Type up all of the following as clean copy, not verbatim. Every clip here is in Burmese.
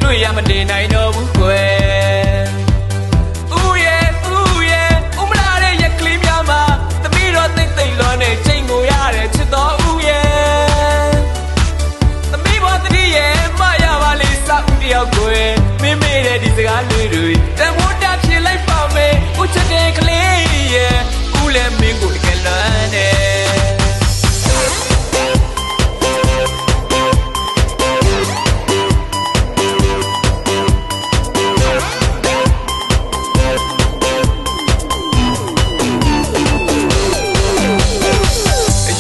တွေ့ရမတင်နိုင်တော့ဘူးကွယ်ဦးရဲ့ဦးမလာတဲ့ရက်ကလေးများမှာသမီးတော့သိသိလွန်နေချိန်ကိုရတဲ့ချစ်တော်ဦးရဲ့သမီးဘောတတိရဲ့မရပါလေစောက်တယောက်ကွယ်မင်းမေးတဲ့ဒီစကားလေးတွေတမိုးတာဖြစ်လိုက်ပါမယ်ဦးချစ်တဲ့ကလေးရဲ့ဦးလည်းမင်းကိုတကယ်လွန်နေ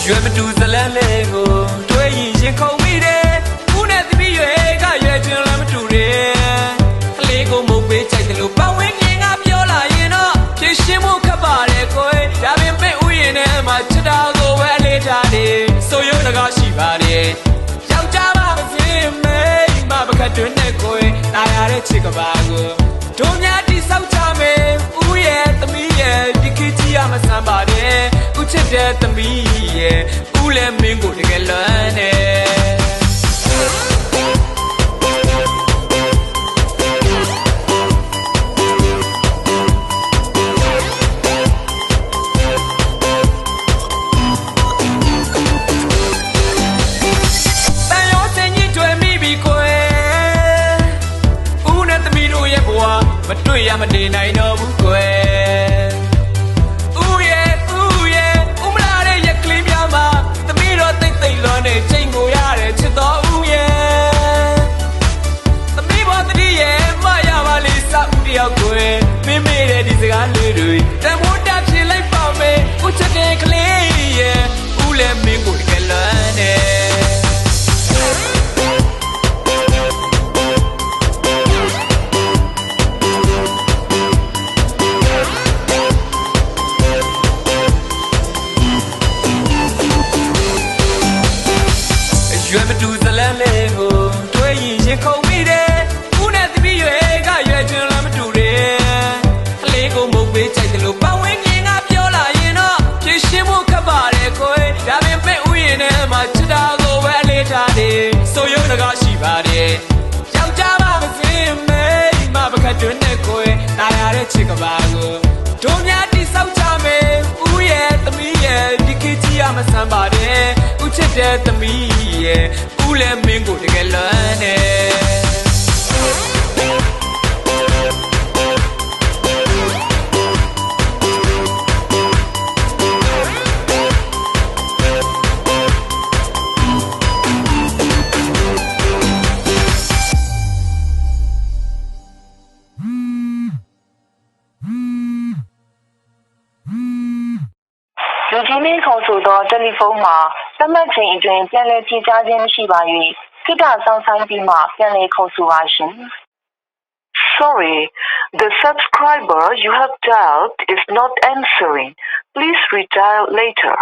ရွယ်မတူဇလန်းလေးကိုတွေ့ရင်ခုန်မိတယ်ဦးနဲ့သမီးရွယ်ကရွယ်ချင်းလည်းမတူတယ်ကလေးကိုမုတ်ပေးကြိုက်တယ်လို့ပတ်ဝန်းကျင်ကပြောလာရင်တော့ဖြည့်ရှင်းဖို့ခက်ပါတယ်ကိုယ်ဒါပေမဲ့ဦးရင်ထဲမှာချစ်တာကိုပဲအလေးထားတယ်ဆိုရုံတကားရှိပါတယ်ယောက်ျားပါမဖြစ်မိမပကတ်တွင်နဲ့ကိုယ်နာရတဲ့ချစ်ကပါကိုတို့များတိဆောက်ကြမယ်ဦးရဲ့သမီးရဲ့ဒီခေတ်ကြီးရမဆန်းပါတယ်ဦးချစ်တဲ့သမီးရဲ့ဦးလည်းမင်းကိုတကယ်လွမ်းနေမတွေ့ရမတင်နိုင်တော့ဘူးကွယ်ဦးရဲ့ဦးမလာတဲ့ရက်ကလေးများမှာသမီးတော့သိသိလွန်နေချိန်ကိုရတဲ့ချစ်တော်ဦးရဲ့သမီးဘောတတိရဲ့မရပါလေစောက်တယောက်ကွယ်မင်းမေးတဲ့ဒီစကားလေးတွေတမိုးတာဖြစ်လိုက်ပါမယ်ဦးချစ်တဲ့ကလေးရဲ့ဦးလည်းမင်းကိုတကယ်လွန်နေရွယ်မတူဇလန်းလေးကိုတွေ့ရင်ခုန်မိတယ်ဦးနဲ့သမီးရွယ်ကရွယ်ချင်းလည်းမတူတယ်ကလေးကိုမုတ်ပေးကြိုက်တယ်လို့ပတ်ဝန်းကျင်ကပြောလာရင်တော့ဖြည့်ရှင်းဖို့ခက်ပါတယ်ကိုယ်ဒါပေမဲ့ဦးရင်ထဲမှာချစ်တာကိုပဲအလေးထားတယ်ဆိုရုံတကားရှိပါတယ်ယောက်ျားပါမဖြစ်မိမပကတ်တွင်နဲ့ကိုယ်နာရတဲ့ချစ်ကပါကိုတို့များတိဆောက်ကြမယ်ဦးရဲ့သမီးရဲ့ဒီခေတ်ကြီးရမဆန်းပါတယ်ဦးချစ်တဲ့သမီးရဲ့ဦးလည်းမင်းကိုတကယ်လွမ်းနေလူကြီးမင်းခေါ်ဆိုသောတယ်လီဖုန်းမှာသတ်မှတ်ချိန်အတွင်းပြန်လည်ဖြေကြားခြင်းမရှိပါ၍ခိတ္တစောင့်ဆိုင်ပြီးမှပြန်လည်ခေါ်ဆိုပါရှင် Sorry, the subscriber you have dialed is not answering. Please redial later.